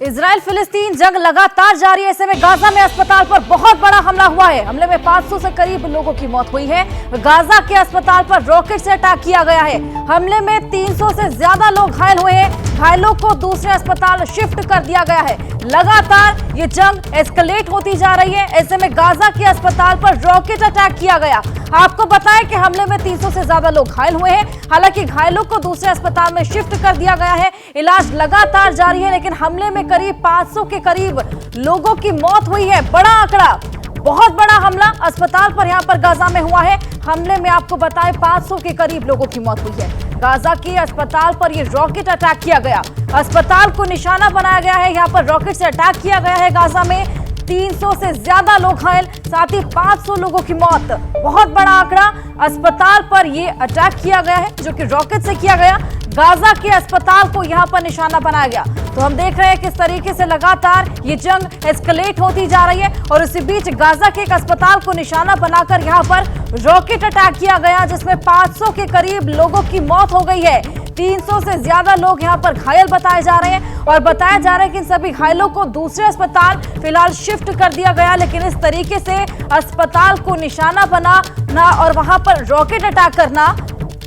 Israel फिलिस्तीन जंग लगातार जारी है। ऐसे में गाजा में अस्पताल पर बहुत बड़ा हमला हुआ है। हमले में 500 से करीब लोगों की मौत हुई है। गाजा के अस्पताल पर रॉकेट से अटैक किया गया है। हमले में 300 से ज्यादा लोग घायल हुए हैं। घायलों को दूसरे अस्पताल शिफ्ट कर दिया गया है। लगातार ये जंग एस्केलेट होती जा रही है। ऐसे में गाजा के अस्पताल पर रॉकेट अटैक किया गया। आपको बताएं कि हमले में 300 से ज्यादा लोग घायल हुए हैं। हालांकि घायलों को दूसरे अस्पताल में शिफ्ट कर दिया गया है। इलाज लगातार जारी है, लेकिन हमले में करीब 500 के करीब लोगों की मौत हुई है। बड़ा आंकड़ा, बहुत बड़ा हमला अस्पताल पर यहां पर गाजा में हुआ है। हमले में आपको बताएं 500 के करीब लोगों की मौत हुई है। गाजा के अस्पताल पर यह रॉकेट अटैक किया गया। अस्पताल को निशाना बनाया गया है। यहां पर रॉकेट से अटैक किया गया है। गाजा में 300 से ज्यादा लोग घायल, साथ ही 500 लोगों की मौत। बहुत बड़ा आंकड़ा। अस्पताल पर यह अटैक किया गया है, जो कि रॉकेट से किया गया। गाजा के अस्पताल को यहां पर निशाना बनाया गया। तो हम देख रहे हैं किस तरीके से लगातार ये जंग एस्केलेट होती जा रही है। और इसी बीच गाजा के एक अस्पताल को निशाना बनाकर यहां पर रॉकेट अटैक किया गया, जिसमें 500 के करीब लोगों की मौत हो गई है। 300 से ज्यादा लोग यहां पर घायल बताए जा रहे हैं। और बताया जा रहा है कि इन सभी घायलों को दूसरे अस्पताल फिलहाल शिफ्ट कर दिया गया। लेकिन इस तरीके से अस्पताल को निशाना बनाना और वहां पर रॉकेट अटैक करना,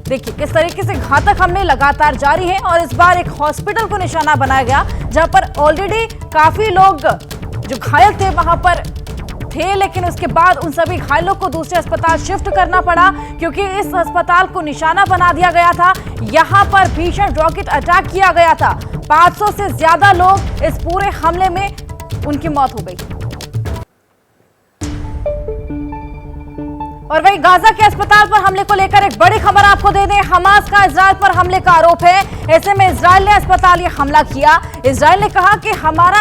देखिए किस तरीके से घातक हमले लगातार जारी हैं। और इस बार एक हॉस्पिटल को निशाना बनाया गया, जहां पर ऑलरेडी काफी लोग जो घायल थे वहां पर थे, लेकिन उसके बाद उन सभी घायलों को दूसरे अस्पताल शिफ्ट करना पड़ा, क्योंकि इस अस्पताल को निशाना बना दिया गया था। यहां पर भीषण रॉकेट अटैक किया गया था। 500 से ज्यादा लोग इस पूरे हमले में उनकी मौत हो गई। और वहीं गाजा के अस्पताल पर हमले को लेकर एक बड़ी खबर आपको दे दें। हमास का इजराइल पर हमले का आरोप है। ऐसे में इजराइल ने अस्पताल ये हमला किया। इजराइल ने कहा कि हमारा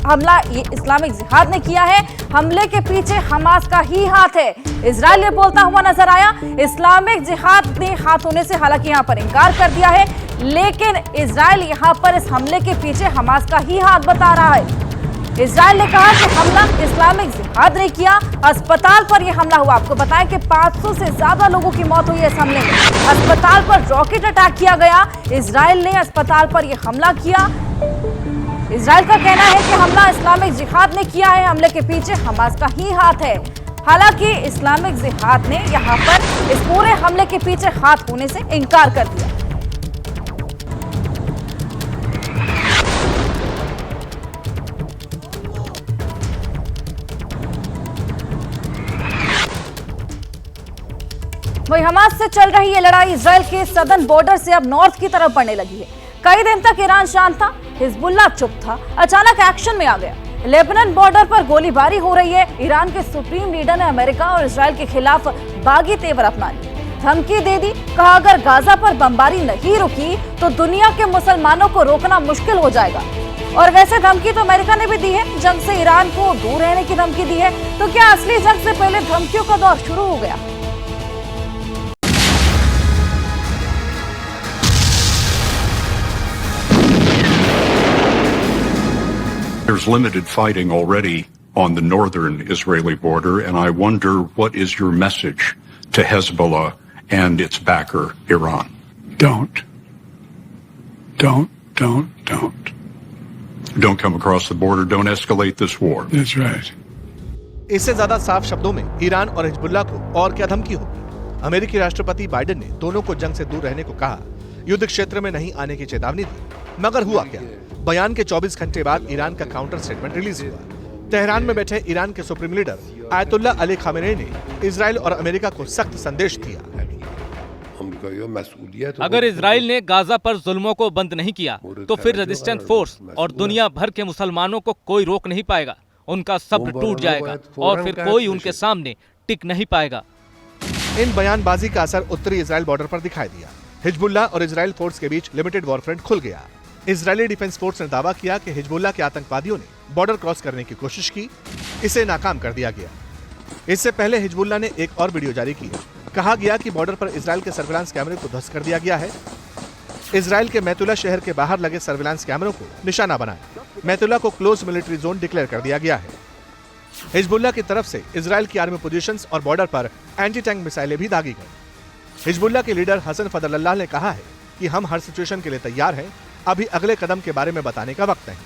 हमला ये इस्लामिक जिहाद ने किया है। हमले के पीछे हमास का ही हाथ है। इजराइल ये बोलता हुआ नजर आया। इस्लामिक जिहाद ने हाथ होने से हालांकि यहाँ पर इंकार कर दिया है, लेकिन इजराइल यहाँ पर इस हमले के पीछे हमास का ही हाथ बता रहा है। इजराइल ने कहा कि हमला इस्लामिक जिहाद ने किया। अस्पताल पर यह हमला हुआ। आपको बताएं कि 500 से ज्यादा लोगों की मौत हुई है इस हमले में। अस्पताल पर रॉकेट अटैक किया गया। इजराइल ने अस्पताल पर यह हमला किया। इजराइल का कहना है कि हमला इस्लामिक जिहाद ने किया है। हमले के पीछे हमास का ही हाथ है। हालांकि इस्लामिक जिहाद ने यहां पर इस पूरे हमले के पीछे हाथ होने से इंकार कर दिया। वहीं हमास से चल रही ये लड़ाई इजराइल के सदर्न बॉर्डर से अब नॉर्थ की तरफ बढ़ने लगी है। कई दिन तक ईरान शांत था, हिजबुल्लाह चुप था, अचानक एक्शन में आ गया। लेबनान बॉर्डर पर गोलीबारी हो रही है। ईरान के सुप्रीम लीडर ने अमेरिका और इजराइल के खिलाफ बागी तेवर अपना लिए, धमकी दे दी। कहा अगर गाजा पर बमबारी नहीं रुकी तो दुनिया के मुसलमानों को रोकना मुश्किल हो जाएगा। और वैसे धमकी तो अमेरिका ने भी दी है। जंग से ईरान को दूर रहने की धमकी दी है। तो क्या असली जंग से पहले धमकियों का दौर शुरू हो गया? There's limited fighting already on the northern Israeli border, and I wonder what is your message to Hezbollah and its backer, Iran? Don't come across the border. Don't escalate this war. That's right. इससे ज्यादा साफ शब्दों में Iran और Hezbollah को और क्या धमकी होगी। अमेरिकी राष्ट्रपति बाइडेन ने दोनों को जंग से दूर रहने को कहा, युद्ध क्षेत्र में नहीं आने की चेतावनी दी। मगर हुआ क्या? बयान के 24 घंटे बाद ईरान का काउंटर स्टेटमेंट रिलीज हुआ। तेहरान में बैठे ईरान के supreme leader ayatollah Ali Khamenei ने इजराइल और अमेरिका को सख्त संदेश दिया। अगर इजराइल ने गाजा पर जुल्मों को बंद नहीं किया तो फिर रेजिस्टेंस फोर्स और दुनिया भर के मुसलमानों को कोई रोक नहीं पाएगा। उनका सब्र टूट जाएगा और फिर कोई उनके सामने टिक नहीं पाएगा। इन बयानबाजी का असर उत्तरी इजराइल बॉर्डर पर दिखाई दिया। हिजबुल्लाह और इजराइल फोर्स के बीच लिमिटेड वॉरफ्रंट खुल गया। इजरायली डिफेंस फोर्स ने दावा किया कि हिजबुल्लाह के आतंकवादियों ने बॉर्डर क्रॉस करने की कोशिश की, इसे नाकाम कर दिया गया। इससे पहले हिजबुल्लाह ने एक और वीडियो जारी की। कहा गया कि बॉर्डर पर इजराइल के सर्विलांस कैमरे को ध्वस्त कर दिया गया है। इजराइल के मैतुला शहर के बाहर लगे सर्विलांस कैमरों को निशाना बनाया। मैतुला को क्लोज मिलिट्री जोन डिक्लेयर कर दिया गया है। हिजबुल्लाह की तरफ से इजराइल की आर्मी पोजीशंस और बॉर्डर पर एंटी टैंक मिसाइलें भी दागी गई। हिजबुल्लाह के लीडर हसन फजलल्लाह ने कहा है कि हम हर सिचुएशन के लिए तैयार हैं। अभी अगले कदम के बारे में बताने का वक्त नहीं।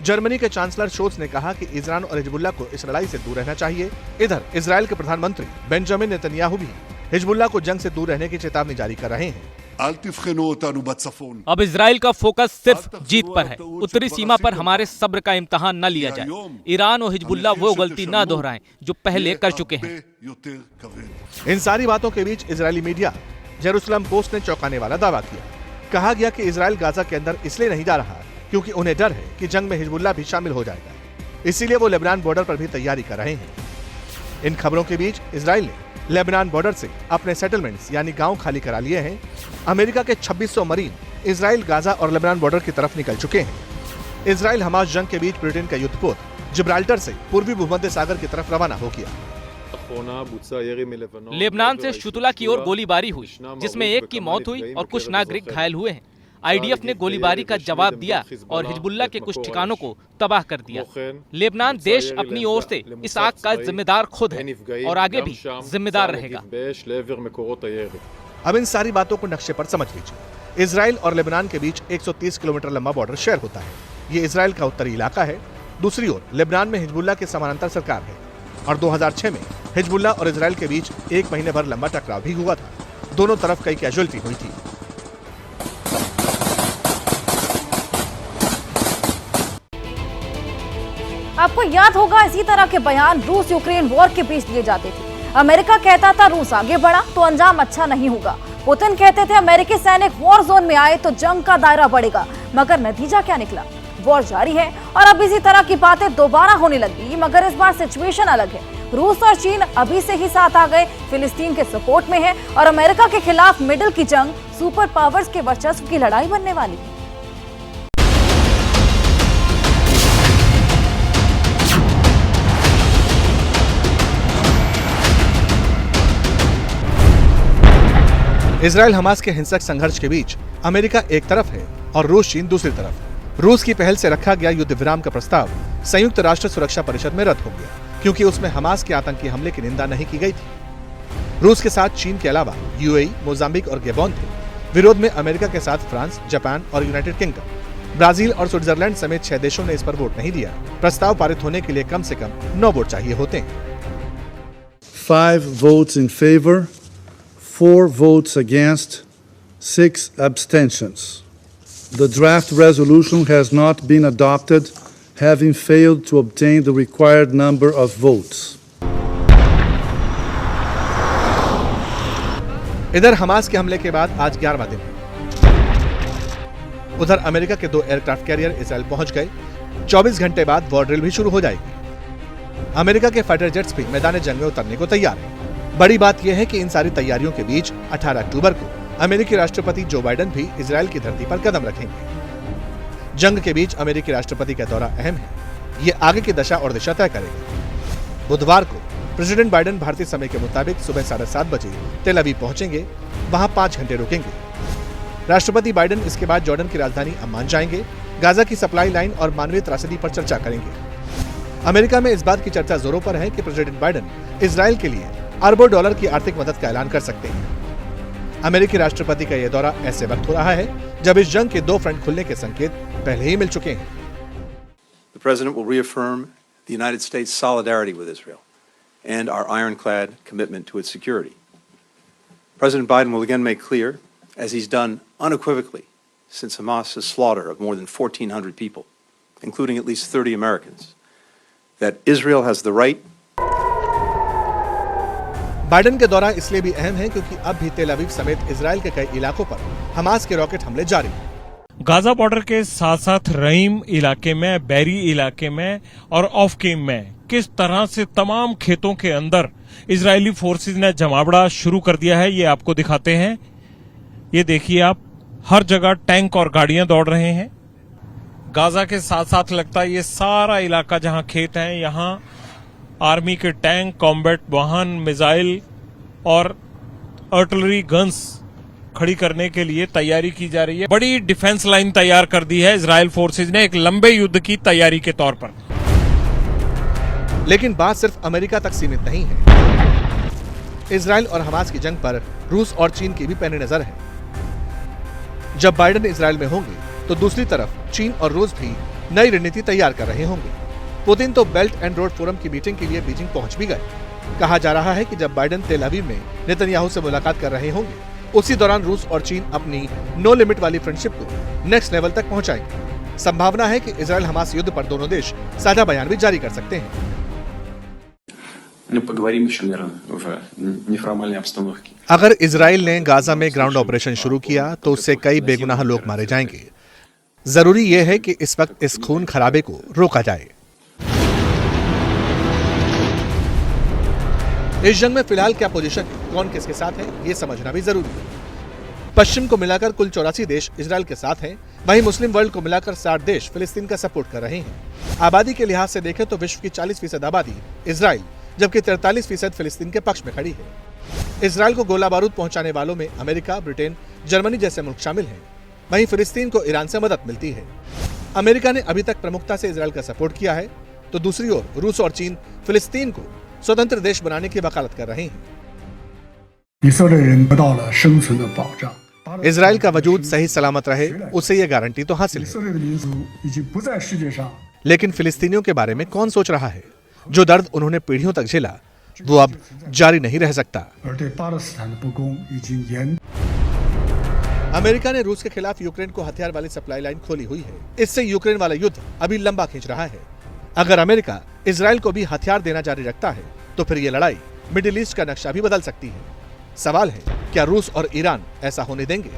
जर्मनी के चांसलर शोल्स ने कहा कि ईरान और हिजबुल्लाह को इस लड़ाई से दूर रहना चाहिए। इधर इजराइल के प्रधानमंत्री बेंजामिन नेतन्याहू भी हिजबुल्लाह को जंग से दूर रहने की चेतावनी जारी कर रहे हैं। अब इजराइल का फोकस सिर्फ जीत पर है। उत्तरी सीमा पर हमारे सब्र का इम्तिहान न लिया जाए। ईरान और हिजबुल्लाह वो गलती न दोहराएं जो पहले कर चुके हैं। इन सारी बातों के बीच इजरायली मीडिया जेरूसलम पोस्ट ने चौंकाने वाला दावा किया। कहा गया कि इजराइल गाजा के अंदर इसलिए नहीं जा रहा क्योंकि उन्हें डर है कि जंग में हिजबुल्लाह भी शामिल हो जाएगा, इसीलिए वो लेबनान बॉर्डर पर भी तैयारी कर रहे हैं। इन खबरों के बीच इजराइल ने लेबनान बॉर्डर से अपने सेटलमेंट्स यानी गांव खाली करा लिए हैं। अमेरिका के 2600 मरीन इजराइल, गाजा और लेबनान बॉर्डर की तरफ निकल चुके हैं। इजराइल हमास जंग के बीच ब्रिटेन का युद्धपोत जिब्राल्टर से पूर्वी भूमध्य सागर की तरफ रवाना हो गया। लेबनान से शुतुला की ओर गोलीबारी हुई, जिसमें एक की मौत हुई और कुछ नागरिक घायल हुए हैं। आईडीएफ ने गोलीबारी का जवाब दिया और हिजबुल्लाह के कुछ ठिकानों को तबाह कर दिया। लेबनान देश अपनी ओर से इस आग का जिम्मेदार खुद है और आगे भी जिम्मेदार रहेगा। अब इन सारी बातों को नक्शे पर समझ लीजिए। इजराइल और लेबनान के बीच 130 किलोमीटर लंबा बॉर्डर शेयर होता है। ये इजराइल का उत्तरी इलाका है। दूसरी ओर लेबनान में हिजबुल्लाह के समानांतर सरकार है और 2006 में हिजबुल्लाह और इजराइल के बीच 1 महीने भर लंबा टकराव भी हुआ था। दोनों तरफ कई कैजुअल्टी हुई थी। आपको याद होगा इसी तरह के बयान रूस यूक्रेन वॉर के बीच दिए जाते थे। अमेरिका कहता था रूस आगे बढ़ा तो अंजाम अच्छा नहीं होगा। पुतिन कहते थे अमेरिकी सैनिक वॉर जोन में आए तो जंग का दायरा बढ़ेगा, मगर नतीजा क्या निकला? वॉर जारी है और अब इसी तरह की बातें दोबारा होने लगी, मगर इस बार सिचुएशन अलग है। रूस और चीन अभी से ही साथ आ गए, फिलिस्तीन के सपोर्ट में है और अमेरिका के खिलाफ मिडिल की जंग सुपर पावर्स के वर्चस्व की लड़ाई बनने वाली है। इजराइल हमास के हिंसक संघर्ष के बीच अमेरिका एक तरफ है और रूस चीन दूसरी तरफ। रूस की पहल से रखा गया युद्ध विराम का प्रस्ताव संयुक्त राष्ट्र सुरक्षा परिषद में रद्द हो गया क्योंकि उसमें हमास के आतंकी हमले की निंदा नहीं की गई थी। रूस के साथ चीन के अलावा यूएई, मोजाम्बिक और गैबोन थे। विरोध में अमेरिका के साथ फ्रांस, जापान और यूनाइटेड किंगडम, ब्राजील और स्विट्जरलैंड समेत 6 देशों ने इस पर वोट नहीं दिया। प्रस्ताव पारित होने के लिए कम से कम 9 वोट चाहिए होते हैं। 5 votes in favor, 4 votes against, 6 abstentions. The draft resolution has not been adopted, having failed to obtain the required number of votes. इधर हमास के हमले के बाद आज 11वां दिन है। उधर अमेरिका के 2 एयरक्राफ्ट कैरियर इजराइल पहुंच गए। 24 घंटे बाद वॉर ड्रिल भी शुरू हो जाएगी। अमेरिका के फाइटर जेट्स भी मैदान जंग में उतरने को तैयार हैं। बड़ी बात यह है कि इन सारी तैयारियों के बीच 18 अक्टूबर को अमेरिकी राष्ट्रपति जो बाइडेन भी इजराइल की धरती पर कदम रखेंगे। जंग के बीच अमेरिकी राष्ट्रपति का दौरा अहम है। ये आगे की दशा और दिशा तय करेगा। बुधवार को प्रेसिडेंट बाइडेन भारतीय समय के मुताबिक सुबह 7:30 बजे तेल अवीव पहुंचेंगे। वहां 5 घंटे रुकेंगे। राष्ट्रपति बाइडेन इसके बाद जॉर्डन की राजधानी अम्मान जाएंगे। गाजा की सप्लाई लाइन और मानवीय त्रासदी पर चर्चा करेंगे। अमेरिका में इस बात की चर्चा जोरों पर है कि प्रेसिडेंट बाइडेन इजराइल के लिए अरबों डॉलर की आर्थिक मदद का ऐलान कर सकते हैं। अमेरिकी राष्ट्रपति का यह दौरा ऐसे वक्त हो रहा है जब इस जंग के 2 फ्रंट खुलने के संकेत पहले ही मिल चुके हैं। The President will reaffirm the United States' solidarity with Israel and our ironclad commitment to its security. President Biden will again make clear, as he's done unequivocally since Hamas's slaughter of more than 1,400 people, including at least 30 Americans, that Israel has the right. Biden के दौरा इसलिए भी अहम है क्योंकि अब भी तेल अवीव समेत इजराइल के कई इलाकों पर हमास के रॉकेट हमले जारी हैं। गाजा बॉर्डर के साथ साथ रहीम इलाके में, बैरी इलाके में और ऑफकीम में किस तरह से तमाम खेतों के अंदर इजरायली फोर्सेज ने जमावड़ा शुरू कर दिया है, ये आपको दिखाते हैं। ये देखिए आप, हर जगह टैंक और गाड़ियां दौड़ रहे हैं। गाजा के साथ साथ लगता है ये सारा इलाका जहां खेत हैं, यहां आर्मी के टैंक, कॉम्बैट वाहन, मिसाइल और आर्टिलरी गन्स खड़ी करने के लिए तैयारी की जा रही है। बड़ी डिफेंस लाइन तैयार कर दी है इजराइल फोर्सेज ने एक लंबे युद्ध की तैयारी के तौर पर। लेकिन बात सिर्फ अमेरिका तक सीमित नहीं है। इजराइल और हमास की जंग पर रूस और चीन की भी पैनी नजर है। जब बाइडेन इजराइल में होंगे तो दूसरी तरफ चीन और रूस भी नई रणनीति तैयार कर रहे होंगे। पुतिन तो बेल्ट एंड रोड फोरम की मीटिंग के लिए बीजिंग पहुंच भी गए। कहा जा रहा है कि जब बाइडेन तेल अवीव में नेतन्याहू से मुलाकात कर रहे होंगे, उसी दौरान रूस और चीन अपनी नो लिमिट वाली फ्रेंडशिप को नेक्स्ट लेवल तक पहुंचाएंगे। संभावना है कि इजराइल हमास युद्ध पर दोनों देश साझा बयान भी जारी कर सकते हैं। अगर इजराइल ने गाजा में ग्राउंड ऑपरेशन शुरू किया तो उससे कई बेगुनाह लोग मारे जाएंगे। जरूरी यह है कि इस वक्त इस खून खराबे को रोका जाए। इस जंग में फिलहाल क्या पोजीशन है, कौन किसके साथ है, ये समझना भी जरूरी है। पश्चिम को मिलाकर कुल 84 देश इजराइल के साथ हैं, वहीं मुस्लिम वर्ल्ड को मिलाकर 60 देश फिलिस्तीन का सपोर्ट कर रहे हैं। आबादी के लिहाज से देखें तो विश्व की 40% आबादी इजराइल, जबकि 43% फिलिस्तीन के पक्ष में खड़ी है। इजराइल को गोला बारूद पहुंचाने वालों में अमेरिका, ब्रिटेन, जर्मनी जैसे मुल्क शामिल हैं। वहीं फिलिस्तीन को ईरान से मदद मिलती है। अमेरिका ने अभी तक प्रमुखता से इजराइल का सपोर्ट किया है, तो दूसरी ओर रूस और चीन फिलिस्तीन को स्वतंत्र देश बनाने की वकालत कर रहे हैं। इजराइल का वजूद सही सलामत रहे, उसे ये गारंटी तो हासिल है। लेकिन फिलिस्तीनियों के बारे में कौन सोच रहा है? जो दर्द उन्होंने पीढ़ियों तक झेला, वो अब जारी नहीं रह सकता। अमेरिका ने रूस के खिलाफ यूक्रेन को हथियार वाली सप्लाई लाइन खोली हुई है। इससे यूक्रेन वाला युद्ध अभी लंबा खींच रहा है। अगर अमेरिका इजराइल को भी हथियार देना जारी रखता है तो फिर ये लड़ाई मिडिल ईस्ट का नक्शा भी बदल सकती है। सवाल है, क्या रूस और ईरान ऐसा होने देंगे?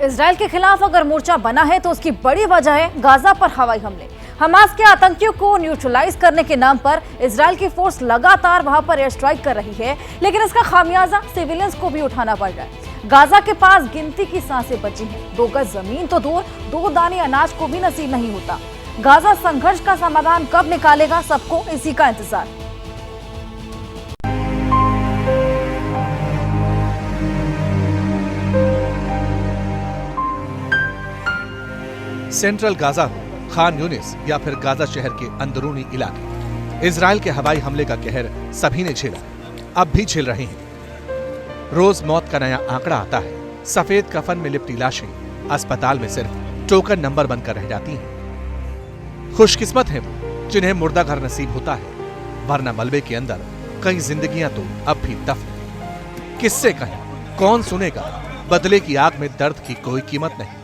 इजराइल के खिलाफ अगर मोर्चा बना है तो उसकी बड़ी वजह है गाजा पर हवाई हमले। हमास के आतंकियों को न्यूट्रलाइज करने के नाम पर इजराइल की फोर्स लगातार वहां पर एयर स्ट्राइक कर रही है, लेकिन इसका खामियाजा सिविलियंस को भी उठाना पड़ रहा है। गाजा के पास गिनती की सांसें बची हैं। 2 गज जमीन तो दूर, 2 दाने अनाज को भी नसीब नहीं होता। गाजा संघर्ष का समाधान कब निकालेगा, सबको इसी का इंतजार। सेंट्रल गाजा हो, खान यूनिस या फिर गाजा शहर के अंदरूनी इलाके, इजराइल के हवाई हमले का कहर सभी ने झेला, अब भी झेल रहे हैं। रोज मौत का नया आंकड़ा आता है। सफेद कफन में लिपटी लाशें अस्पताल में सिर्फ टोकन नंबर बनकर रह जाती हैं। खुशकिस्मत हैं वो जिन्हें मुर्दा घर नसीब होता है, वरना मलबे के अंदर कई जिंदगियां तो अब भी दफन। किससे कहें, कौन सुनेगा? बदले की आग में दर्द की कोई कीमत नहीं।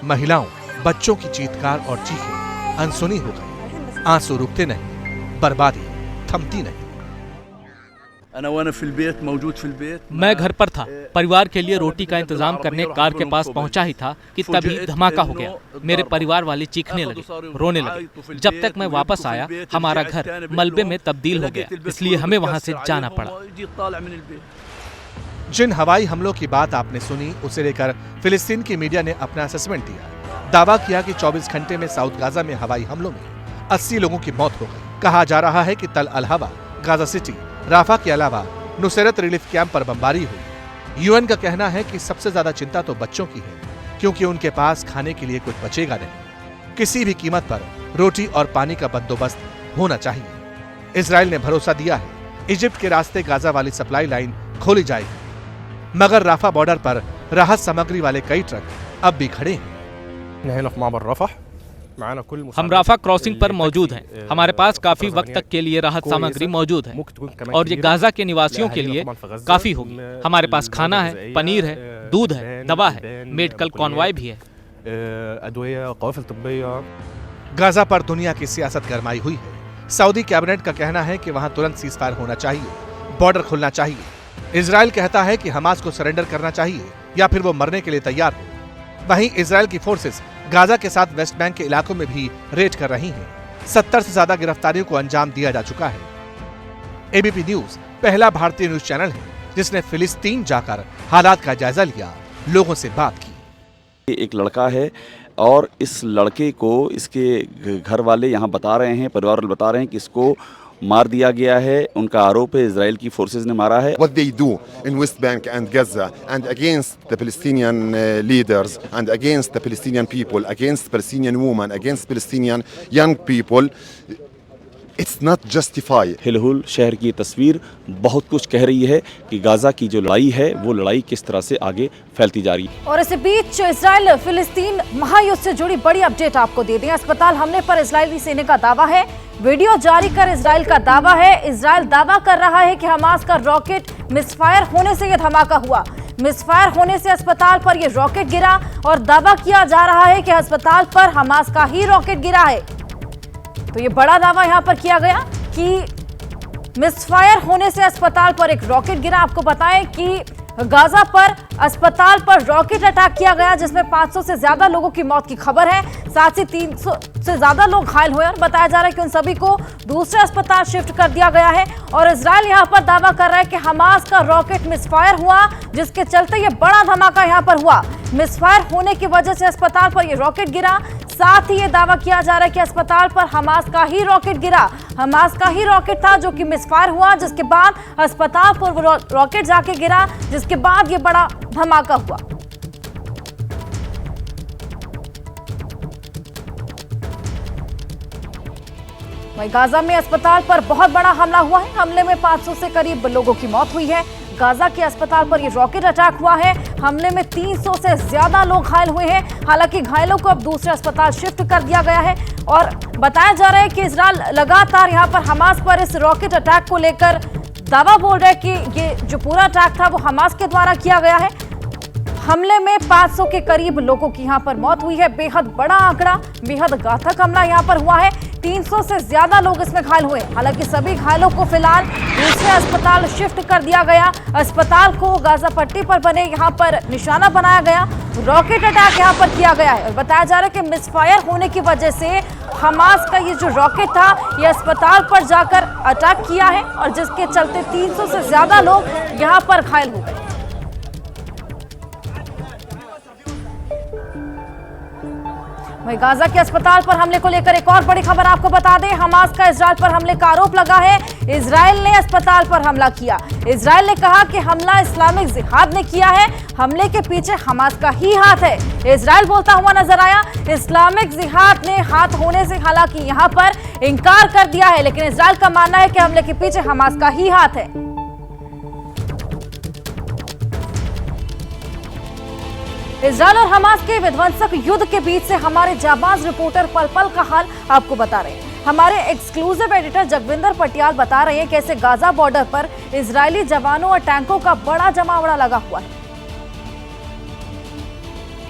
महिलाओं, बच्चों की चीत्कार और चीखें अनसुनी हो गई। आंसू रुकते नहीं, बर्बादी थमती नहीं। मैं घर पर था, परिवार के लिए रोटी का इंतजाम करने कार के पास पहुंचा ही था कि तभी धमाका हो गया। मेरे परिवार वाले चीखने लगे, रोने लगे। जब तक मैं वापस आया, हमारा घर मलबे में तब्दील हो गया, इसलिए हमें वहां से जाना पड़ा। जिन हवाई हमलों की बात आपने सुनी, उसे लेकर फिलिस्तीन की मीडिया ने अपना असेसमेंट दिया। दावा किया कि 24 घंटे में साउथ गाजा में हवाई हमलों में 80 लोगों की मौत हो गई। कहा जा रहा है कि तल अल हवा, गाजा सिटी, राफा के अलावा नुसैरत रिलीफ कैंप पर बमबारी हुई। यूएन का कहना है कि सबसे ज्यादा चिंता तो बच्चों की है, क्योंकि उनके पास खाने के लिए कुछ बचेगा नहीं। किसी भी कीमत पर रोटी और पानी का बंदोबस्त होना चाहिए। इजराइल ने भरोसा दिया है, इजिप्ट के रास्ते गाजा वाली सप्लाई लाइन खोली जाएगी, मगर राफा बॉर्डर पर राहत सामग्री वाले कई ट्रक अब भी खड़े हैं। हम राफा क्रॉसिंग पर मौजूद हैं। हमारे पास काफी वक्त तक के लिए राहत सामग्री मौजूद है और ये गाजा के निवासियों के लिए काफी होगी। हमारे पास खाना है, पनीर है, दूध है, दवा है, मेडिकल कॉन्वॉय भी है। गाजा पर दुनिया की सियासत गरमाई हुई है। सऊदी कैबिनेट का कहना है कि वहां तुरंत सीजफायर होना चाहिए, बॉर्डर खुलना चाहिए। इजराइल कहता है कि हमास को सरेंडर करना चाहिए या फिर वो मरने के लिए तैयार हो। वहीं इजराइल की फोर्सेस गाजा के साथ वेस्ट बैंक के इलाकों में भी रेड कर रही हैं। 70 से ज्यादा गिरफ्तारियों को अंजाम दिया जा चुका है। एबीपी न्यूज पहला भारतीय न्यूज चैनल है जिसने फिलिस्तीन जाकर हालात का जायजा लिया, लोगों से बात की। एक लड़का है और इस लड़के को इसके घर वाले यहाँ बता रहे हैं, परिवार वाले बता रहे हैं कि इसको मार दिया गया है। उनका आरोप है इजराइल की फोर्सेस ने मारा है। What they do in West Bank and Gaza and against the Palestinian leaders and against the Palestinian people, against Palestinian women, against Palestinian young people, It's not justified. हिलहुल शहर की तस्वीर बहुत कुछ कह रही है कि गाजा की जो लड़ाई है वो लड़ाई किस तरह से आगे फैलती जा रही है। और इसी बीच इजराइल फिलिस्तीन महायुद्ध से जुड़ी बड़ी अपडेट आपको दे दें। अस्पताल हमले पर इजरायली सेना का दावा है। वीडियो जारी कर इजराइल का दावा है। इजराइल दावा कर रहा है कि हमास का रॉकेट मिसफायर होने से यह धमाका हुआ। मिसफायर होने से अस्पताल पर यह रॉकेट गिरा और दावा किया जा रहा है कि अस्पताल पर हमास का ही रॉकेट गिरा है। तो ये बड़ा दावा यहां पर किया गया कि मिसफायर होने से अस्पताल पर एक रॉकेट गिरा। आपको बताएं कि गाजा पर अस्पताल पर रॉकेट अटैक किया गया जिसमें 500 से ज्यादा लोगों की मौत की खबर है। साथ ही 300 से ज्यादा लोग घायल हुए और बताया जा रहा है कि उन सभी को दूसरे अस्पताल शिफ्ट कर दिया गया है। और इजराइल यहां पर दावा कर रहा है कि हमास का रॉकेट मिसफायर हुआ जिसके चलते ये बड़ा धमाका यहां पर हुआ। मिसफायर होने की वजह से अस्पताल पर यह रॉकेट गिरा। साथ ही ये दावा किया जा रहा है कि अस्पताल पर हमास का ही रॉकेट गिरा। हमास का ही रॉकेट था जो कि मिसफायर हुआ जिसके बाद अस्पताल पर रॉकेट जाके गिरा जिसके बाद ये बड़ा धमाका हुआ। वहीं गाजा में अस्पताल पर बहुत बड़ा हमला हुआ है। हमले में 500 से करीब लोगों की मौत हुई है। गाजा के अस्पताल पर यह रॉकेट अटैक हुआ है। हमले में 300 से ज्यादा लोग घायल हुए हैं। हालांकि घायलों को अब दूसरे अस्पताल शिफ्ट कर दिया गया है और बताया जा रहा है कि इजराइल लगातार यहां पर हमास पर इस रॉकेट अटैक को लेकर दावा बोल रहा है कि ये जो पूरा अटैक था वो हमास के द्वारा किया गया है। हमले में 500 के करीब लोगों की यहां पर मौत हुई है। बेहद बड़ा आंकड़ा, बेहद घातक हमला यहां पर हुआ है। 300 से ज्यादा लोग इसमें घायल हुए। हालांकि सभी घायलों को फिलहाल दूसरे अस्पताल शिफ्ट कर दिया गया। अस्पताल को गाजा पट्टी पर बने यहां पर निशाना बनाया गया। रॉकेट अटैक यहां पर किया गया है और बताया जा रहा है कि मिसफायर होने की वजह से हमास का ये जो रॉकेट था ये अस्पताल पर जाकर अटैक किया है और जिसके चलते 300 से ज्यादा लोग यहां पर घायल हो गए। वहीं गाजा के अस्पताल पर हमले को लेकर एक और बड़ी खबर आपको बता दें। हमास का इजराइल पर हमले का आरोप लगा है। इजराइल ने अस्पताल पर हमला किया। इजराइल ने कहा कि हमला इस्लामिक जिहाद ने किया है। हमले के पीछे हमास का ही हाथ है। इजराइल बोलता हुआ नजर आया। इस्लामिक जिहाद ने हाथ होने से हालांकि यहां पर इंकार कर दिया है, लेकिन इजराइल का मानना है कि हमले के पीछे हमास का ही हाथ है। इजराइल और हमास के विध्वंसक युद्ध के बीच से हमारे जाबाज रिपोर्टर पल पल का हाल आपको बता रहे हैं। हमारे एक्सक्लूसिव एडिटर जगविंदर पटियाल बता रहे हैं कैसे गाजा बॉर्डर पर इजरायली जवानों और टैंकों का बड़ा जमावड़ा लगा हुआ है।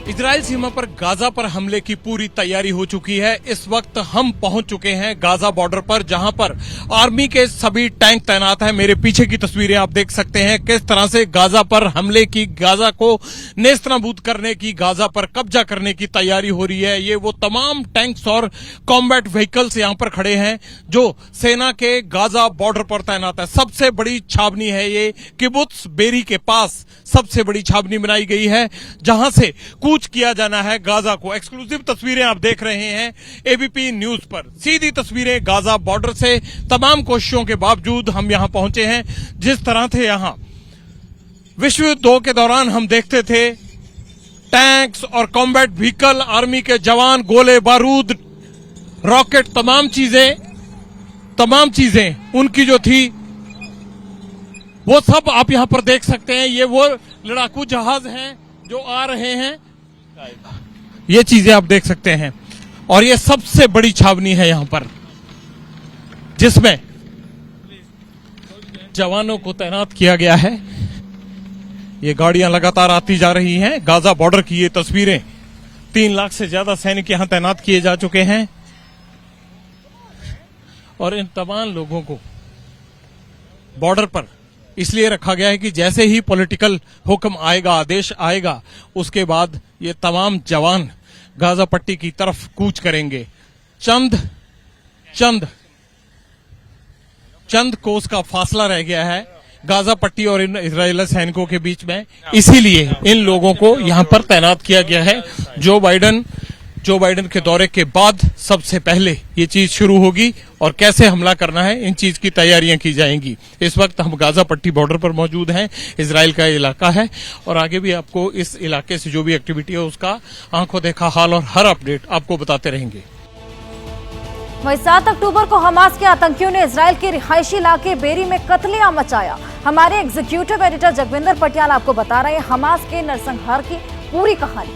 इजराइल सीमा पर गाजा पर हमले की पूरी तैयारी हो चुकी है। इस वक्त हम पहुंच चुके हैं गाजा बॉर्डर पर, जहां पर आर्मी के सभी टैंक तैनात हैं। मेरे पीछे की तस्वीरें आप देख सकते हैं किस तरह से गाजा पर हमले की, गाजा को नेस्तनाबूद करने की, गाजा पर कब्जा करने की तैयारी हो रही है। ये वो तमाम टैंक्स और कॉम्बैट व्हीकल्स यहां पर खड़े हैं जो सेना के गाजा बॉर्डर पर तैनात है। सबसे बड़ी छावनी है ये किबुत्स बेरी के पास, सबसे बड़ी छावनी बनाई गई है जहां से कूच किया जाना है गाजा को। एक्सक्लूसिव तस्वीरें आप देख रहे हैं एबीपी न्यूज पर, सीधी तस्वीरें गाजा बॉर्डर से। तमाम कोशिशों के बावजूद हम यहां पहुंचे हैं। जिस तरह से यहां विश्व युद्ध 2 के दौरान हम देखते थे टैंक्स और कॉम्बैट व्हीकल, आर्मी के जवान, गोले बारूद, रॉकेट, तमाम चीजें उनकी जो थी वो सब आप यहां पर देख सकते हैं। ये वो लड़ाकू जहाज हैं जो आ रहे हैं, ये चीजें आप देख सकते हैं। और ये सबसे बड़ी छावनी है यहां पर जिसमें जवानों को तैनात किया गया है। ये गाड़ियां लगातार आती जा रही हैं। गाजा बॉर्डर की ये तस्वीरें, 3 लाख से ज्यादा सैनिक यहां तैनात किए जा चुके हैं और इन तमाम लोगों को बॉर्डर पर इसलिए रखा गया है कि जैसे ही पॉलिटिकल हुक्म आएगा, आदेश आएगा, उसके बाद ये तमाम जवान गाजा पट्टी की तरफ कूच करेंगे। चंद कोस का फासला रह गया है गाजा पट्टी और इन इजरायली सैनिकों के बीच में, इसीलिए इन लोगों को यहां पर तैनात किया गया है। जो बाइडेन के दौरे के बाद सबसे पहले ये चीज शुरू होगी और कैसे हमला करना है इन चीज की तैयारियां की जाएंगी। इस वक्त हम गाजा पट्टी बॉर्डर पर मौजूद हैं। इजराइल का इलाका है और आगे भी आपको इस इलाके से जो भी एक्टिविटी है उसका आंखों देखा हाल और हर अपडेट आपको बताते रहेंगे। वहीं 7 अक्टूबर को हमास के आतंकियों ने इजराइल के रिहायशी इलाके बेरी में कत्लेआम मचाया। हमारे एग्जीक्यूटिव एडिटर जगविंदर पटियाल आपको बता रहे हैं हमास के नरसंहार की पूरी कहानी।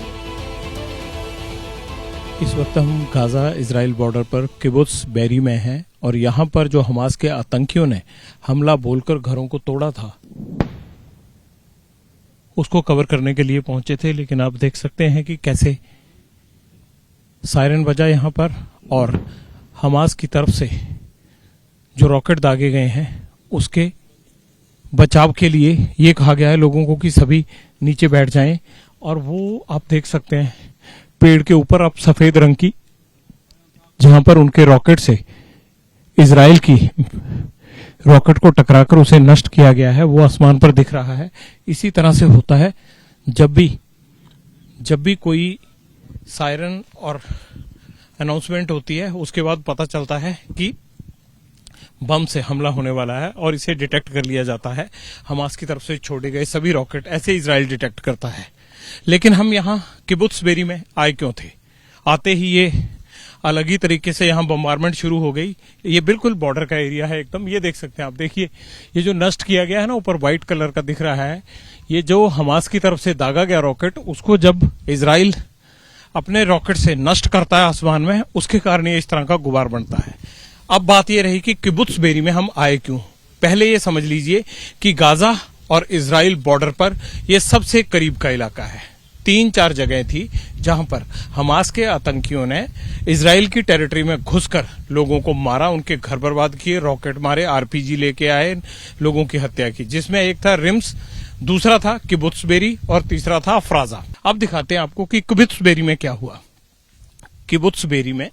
इस वक्त हम गाजा इजराइल बॉर्डर पर किबुत्स बेरी में हैं और यहाँ पर जो हमास के आतंकियों ने हमला बोलकर घरों को तोड़ा था उसको कवर करने के लिए पहुंचे थे, लेकिन आप देख सकते हैं कि कैसे सायरन बजा यहाँ पर और हमास की तरफ से जो रॉकेट दागे गए हैं उसके बचाव के लिए ये कहा गया है लोगों को कि सभी नीचे बैठ जाएं। और वो आप देख सकते हैं पेड़ के ऊपर अब सफेद रंग की जहां पर उनके रॉकेट से इजराइल की रॉकेट को टकराकर उसे नष्ट किया गया है वो आसमान पर दिख रहा है। इसी तरह से होता है जब भी कोई सायरन और अनाउंसमेंट होती है उसके बाद पता चलता है कि बम से हमला होने वाला है और इसे डिटेक्ट कर लिया जाता है। हमास की तरफ से छोड़े गए सभी रॉकेट ऐसे इजराइल डिटेक्ट करता है। लेकिन हम यहाँ किबुत्स बेरी में आए क्यों थे? आते ही ये अलग ही तरीके से यहाँ बम्बारमेंट शुरू हो गई। ये बिल्कुल बॉर्डर का एरिया है एकदम। ये देख सकते हैं आप, देखिए ये जो नष्ट किया गया है ना ऊपर व्हाइट कलर का दिख रहा है, ये जो हमास की तरफ से दागा गया रॉकेट उसको जब इजराइल अपने रॉकेट से नष्ट करता है आसमान में उसके कारण ये इस तरह का गुबार बनता है। अब बात ये रही कि किबुत्स बेरी में हम आए क्यों। पहले ये समझ लीजिए कि गाजा और इजराइल बॉर्डर पर यह सबसे करीब का इलाका है। 3-4 जगह थी जहां पर हमास के आतंकियों ने इजराइल की टेरिटरी में घुसकर लोगों को मारा, उनके घर बर्बाद किए, रॉकेट मारे, आरपीजी लेके आए, लोगों की हत्या की, जिसमें एक था रिम्स, दूसरा था किबुत्स बेरी और तीसरा था अफराजा। अब दिखाते हैं आपको कि किबुत्स बेरी में क्या हुआ। किबुत्स बेरी में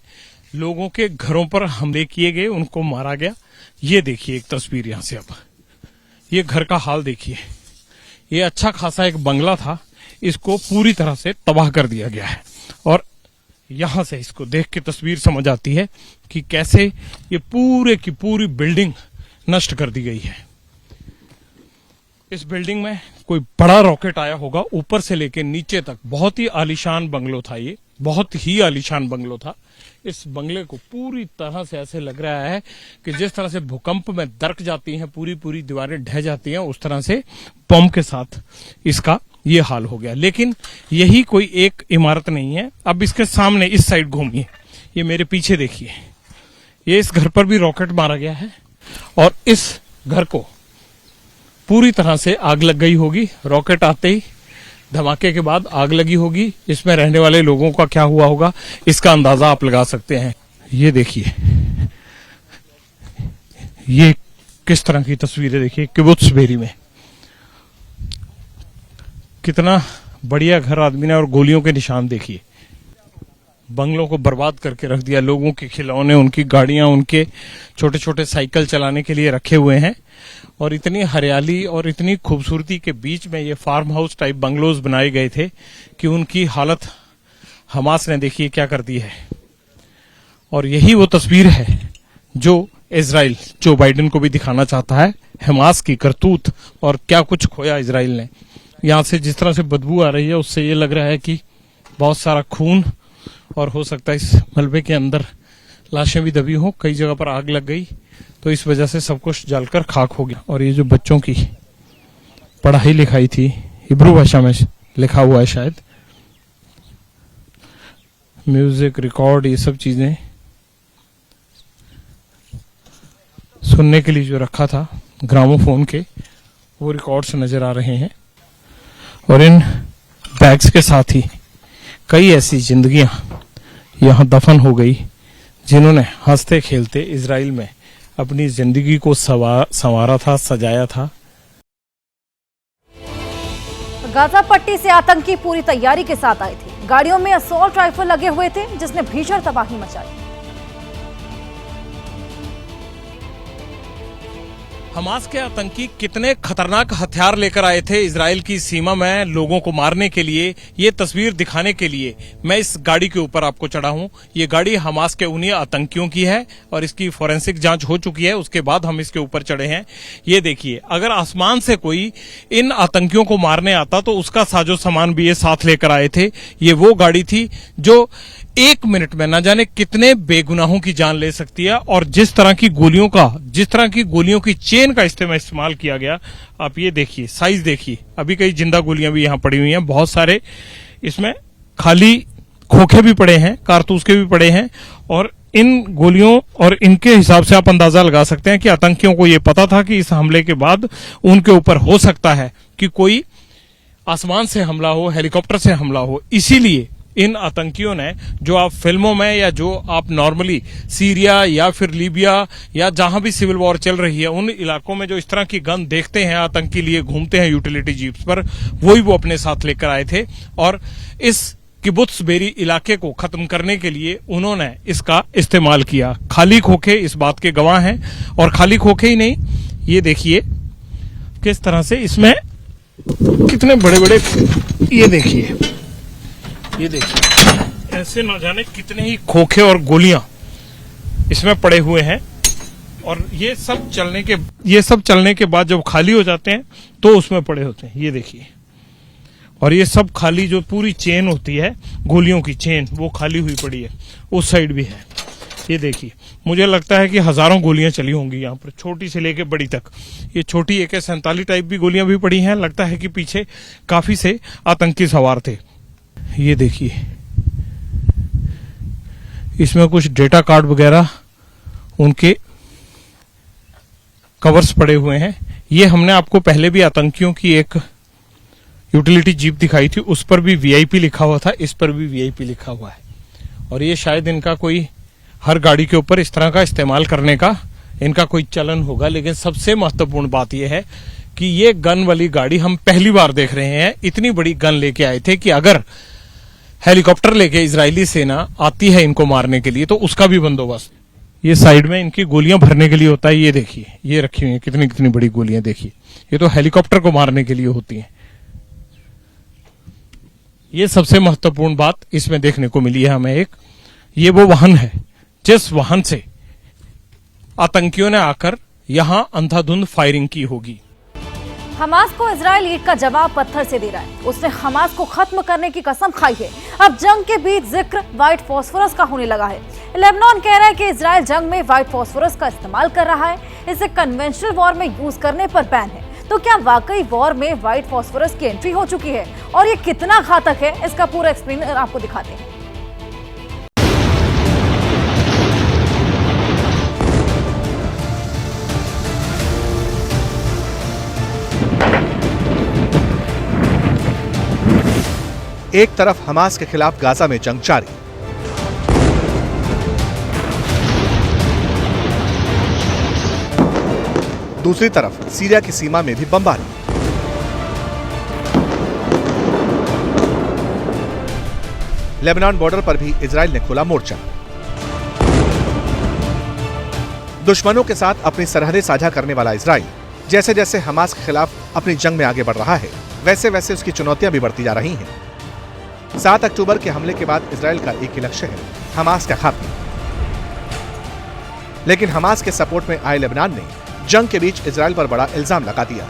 लोगों के घरों पर हमले किए गए, उनको मारा गया। ये देखिए एक तस्वीर यहां से, अब ये घर का हाल देखिए। ये अच्छा खासा एक बंगला था, इसको पूरी तरह से तबाह कर दिया गया है और यहां से इसको देख के तस्वीर समझ आती है कि कैसे ये पूरे की पूरी बिल्डिंग नष्ट कर दी गई है। इस बिल्डिंग में कोई बड़ा रॉकेट आया होगा ऊपर से लेके नीचे तक। बहुत ही आलीशान बंगलो था, ये बहुत ही आलीशान बंगलो था। इस बंगले को पूरी तरह से ऐसे लग रहा है कि जिस तरह से भूकंप में दरक जाती हैं, पूरी पूरी दीवारें ढह जाती हैं, उस तरह से बम के साथ इसका ये हाल हो गया। लेकिन यही कोई एक इमारत नहीं है। अब इसके सामने इस साइड घूमिए, ये मेरे पीछे देखिए, ये इस घर पर भी रॉकेट मारा गया है और इस घर को पूरी तरह से आग लग गई होगी। रॉकेट आते ही धमाके के बाद आग लगी होगी। इसमें रहने वाले लोगों का क्या हुआ होगा इसका अंदाजा आप लगा सकते हैं। ये देखिए, ये किस तरह की तस्वीरें देखिए। किबुत्स बेरी में कितना बढ़िया घर आदमी ने, और गोलियों के निशान देखिए। बंगलों को बर्बाद करके रख दिया। लोगों के खिलौने, उनकी गाड़ियां, उनके छोटे छोटे साइकिल चलाने के लिए रखे हुए हैं और इतनी हरियाली और इतनी खूबसूरती के बीच में ये फार्म हाउस टाइप बंगलोज बनाए गए थे कि उनकी हालत हमास ने देखिए क्या कर दी है। और यही वो तस्वीर है जो इजराइल जो बाइडेन को भी दिखाना चाहता है, हमास की करतूत और क्या कुछ खोया इजराइल ने। यहां से जिस तरह से बदबू आ रही है उससे ये लग रहा है कि बहुत सारा खून, और हो सकता है इस मलबे के अंदर लाशें भी दबी हो। कई जगह पर आग लग गई तो इस वजह से सब कुछ जलकर खाक हो गया। और ये जो बच्चों की पढ़ाई लिखाई थी, हिब्रू भाषा में लिखा हुआ है शायद, म्यूजिक रिकॉर्ड, ये सब चीजें सुनने के लिए जो रखा था ग्रामोफोन के, वो रिकॉर्ड्स नजर आ रहे हैं। और इन बैग्स के साथ ही कई ऐसी जिंदगियां यहां दफन हो गई जिन्होंने हंसते खेलते इजराइल में अपनी जिंदगी को संवारा था, सजाया था। गाजा पट्टी से आतंकी पूरी तैयारी के साथ आए थे। गाड़ियों में असॉल्ट राइफल लगे हुए थे जिसने भीषण तबाही मचाई। हमास के आतंकी कितने खतरनाक हथियार लेकर आए थे इजराइल की सीमा में लोगों को मारने के लिए, ये तस्वीर दिखाने के लिए मैं इस गाड़ी के ऊपर आपको चढ़ा हूं। ये गाड़ी हमास के उन्हीं आतंकियों की है और इसकी फोरेंसिक जांच हो चुकी है, उसके बाद हम इसके ऊपर चढ़े हैं। ये देखिए, अगर आसमान से कोई इन आतंकियों को मारने आता तो उसका साजो सामान भी ये साथ लेकर आए थे। ये वो गाड़ी थी जो 1 मिनट में न जाने कितने बेगुनाहों की जान ले सकती है। और जिस तरह की गोलियों की चेन का इस्तेमाल किया गया, आप ये देखिए, साइज देखिए। अभी कई जिंदा गोलियां भी यहां पड़ी हुई हैं, बहुत सारे इसमें खाली खोखे भी पड़े हैं, कारतूस के भी पड़े हैं। और इन गोलियों और इनके हिसाब से आप अंदाजा लगा सकते हैं कि आतंकियों को यह पता था कि इस हमले के बाद उनके ऊपर हो सकता है कि कोई आसमान से हमला हो, हेलीकॉप्टर से हमला हो। इसीलिए इन आतंकियों ने, जो आप फिल्मों में या जो आप नॉर्मली सीरिया या फिर लीबिया या जहां भी सिविल वॉर चल रही है, उन इलाकों में जो इस तरह की गन देखते हैं आतंकी लिए घूमते हैं यूटिलिटी जीप्स पर, वही वो अपने साथ लेकर आए थे। और इस किबुत्स बेरी इलाके को खत्म करने के लिए उन्होंने इसका इस्तेमाल किया। खाली खोखे इस बात के गवाह हैं। और खाली खोखे ही नहीं, ये देखिए किस तरह से इसमें कितने बड़े बड़े, ये देखिए ऐसे न जाने कितने ही खोखे और गोलियां इसमें पड़े हुए हैं। और ये सब चलने के बाद जब खाली हो जाते हैं तो उसमें पड़े होते हैं, ये देखिए। और ये सब खाली, जो पूरी चेन होती है गोलियों की चेन, वो खाली हुई पड़ी है। उस साइड भी है, ये देखिए। मुझे लगता है कि हजारों गोलियां चली होंगी यहाँ पर, छोटी से लेके बड़ी तक। ये छोटी AK-47 टाइप भी गोलियां भी पड़ी हैं। लगता है कि पीछे काफी से आतंकी सवार थे। ये देखिए, इसमें कुछ डेटा कार्ड वगैरह उनके कवर्स पड़े हुए हैं। ये हमने आपको पहले भी आतंकियों की एक यूटिलिटी जीप दिखाई थी, उस पर भी VIP लिखा हुआ था, इस पर भी VIP लिखा हुआ है। और ये शायद इनका कोई, हर गाड़ी के ऊपर इस तरह का इस्तेमाल करने का इनका कोई चलन होगा। लेकिन सबसे महत्वपूर्ण बात यह है कि ये गन वाली गाड़ी हम पहली बार देख रहे हैं। इतनी बड़ी गन लेके आए थे कि अगर हेलीकॉप्टर लेके इजरायली सेना आती है इनको मारने के लिए तो उसका भी बंदोबस्त। ये साइड में इनकी गोलियां भरने के लिए होता है, ये देखिए, ये रखी हुई है कितनी कितनी बड़ी गोलियां, देखिए। ये तो हेलीकॉप्टर को मारने के लिए होती हैं। ये सबसे महत्वपूर्ण बात इसमें देखने को मिली है हमें एक। ये वो वाहन है जिस वाहन से आतंकियों ने आकर यहां अंधाधुंध फायरिंग की होगी। हमास को इजराइल ईंट का जवाब पत्थर से दे रहा है। उसने हमास को खत्म करने की कसम खाई है। अब जंग के बीच जिक्र व्हाइट फास्फोरस का होने लगा है। लेबनान कह रहा है कि इजराइल जंग में व्हाइट फास्फोरस का इस्तेमाल कर रहा है। इसे कन्वेंशनल वॉर में यूज करने पर बैन है। तो क्या वाकई वॉर में व्हाइट फास्फोरस की एंट्री हो चुकी है और ये कितना घातक है, इसका पूरा एक्सप्लेनर आपको दिखाते हैं। एक तरफ हमास के खिलाफ गाजा में जंग जारी, दूसरी तरफ सीरिया की सीमा में भी बमबारी। लेबनान बॉर्डर पर भी इजराइल ने खोला मोर्चा। दुश्मनों के साथ अपनी सरहदें साझा करने वाला इजराइल जैसे जैसे हमास के खिलाफ अपनी जंग में आगे बढ़ रहा है, वैसे वैसे उसकी चुनौतियां भी बढ़ती जा रही हैं। 7 अक्टूबर के हमले के बाद इजराइल का एक ही लक्ष्य है, हमास का खात्मा। लेकिन हमास के सपोर्ट में आए लेबनान ने जंग के बीच इजराइल पर बड़ा इल्जाम लगा दिया।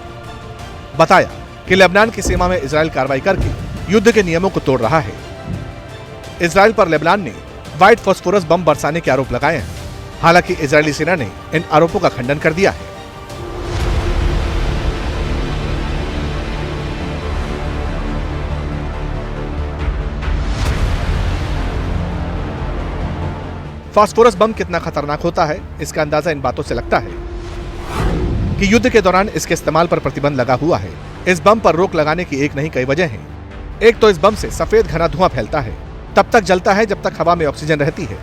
बताया कि लेबनान की सीमा में इजराइल कार्रवाई करके युद्ध के नियमों को तोड़ रहा है। इजराइल पर लेबनान ने व्हाइट फास्फोरस बम बरसाने के आरोप लगाए हैं। हालांकि इजरायली सेना ने इन आरोपों का खंडन कर दिया है। फास्फोरस बम कितना खतरनाक होता है, इसका अंदाजा इन बातों से लगता है कि युद्ध के दौरान इसके इस्तेमाल पर प्रतिबंध लगा हुआ है। इस बम पर रोक लगाने की एक नहीं कई वजह हैं। एक तो इस बम से सफेद घना धुआं फैलता है, तब तक जलता है जब तक हवा में ऑक्सीजन रहती है।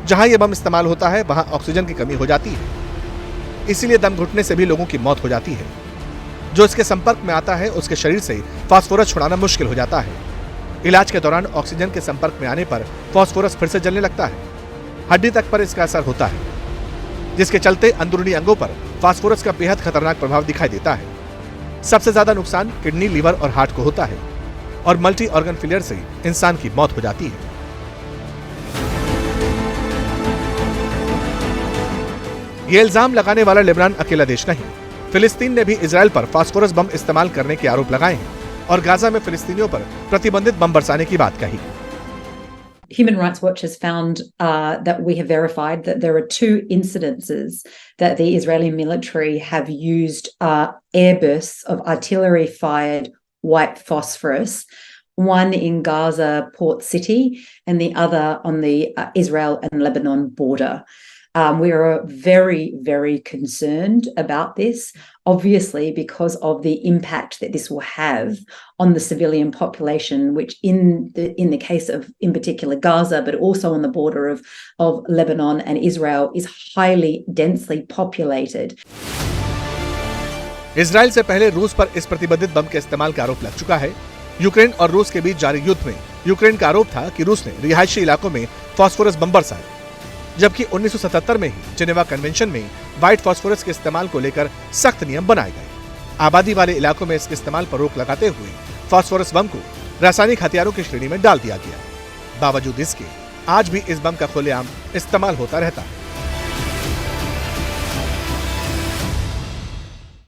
जहां यह बम इस्तेमाल होता है वहां ऑक्सीजन की कमी हो जाती है, इसीलिए दम घुटने से भी लोगों की मौत हो जाती है। जो इसके संपर्क में आता है उसके शरीर से फास्फोरस छुड़ाना मुश्किल हो जाता है। इलाज के दौरान ऑक्सीजन के संपर्क में आने पर फास्फोरस फिर से जलने लगता है। हड्डी तक पर इसका असर होता है। जिसके चलते अंदरूनी अंगों पर फास्फोरस का बेहद खतरनाक प्रभाव दिखाई देता है। सबसे ज्यादा नुकसान किडनी, लीवर और हार्ट को होता है और मल्टी ऑर्गन फेलियर से इंसान की मौत हो जाती है। ये इल्जाम लगाने वाला लेबनान अकेला देश नहीं, फिलिस्तीन ने भी इजराइल पर फास्फोरस बम इस्तेमाल करने के आरोप लगाए हैं और गाजा में फिलिस्तीनियों पर प्रतिबंधित बम बरसाने की बात कही। Human Rights Watch has found that we have verified that there are 2 incidences that the Israeli military have used airbursts of artillery-fired white phosphorus, one in Gaza port city and the other on the Israel and Lebanon border. We are very, very concerned about this, obviously because of the impact that this will have on the civilian population, which in the case of, in particular, Gaza, but also on the border of Lebanon and Israel, is highly densely populated. Israel से पहले रूस पर इस प्रतिबंधित बम के इस्तेमाल का आरोप लग चुका है। यूक्रेन और रूस के बीच जारी युद्ध में यूक्रेन का आरोप था कि रूस ने रिहायशी इलाकों में फास्फोरस बम बरसाए, जबकि 1977 में ही जिनेवा कन्वेंशन में व्हाइट फास्फोरस के इस्तेमाल को लेकर सख्त नियम बनाए गए। आबादी वाले इलाकों में इसके इस्तेमाल पर रोक लगाते हुए फास्फोरस बम को रासायनिक हथियारों की श्रेणी में डाल दिया गया। बावजूद इसके आज भी इस बम का खुलेआम इस्तेमाल होता रहता है।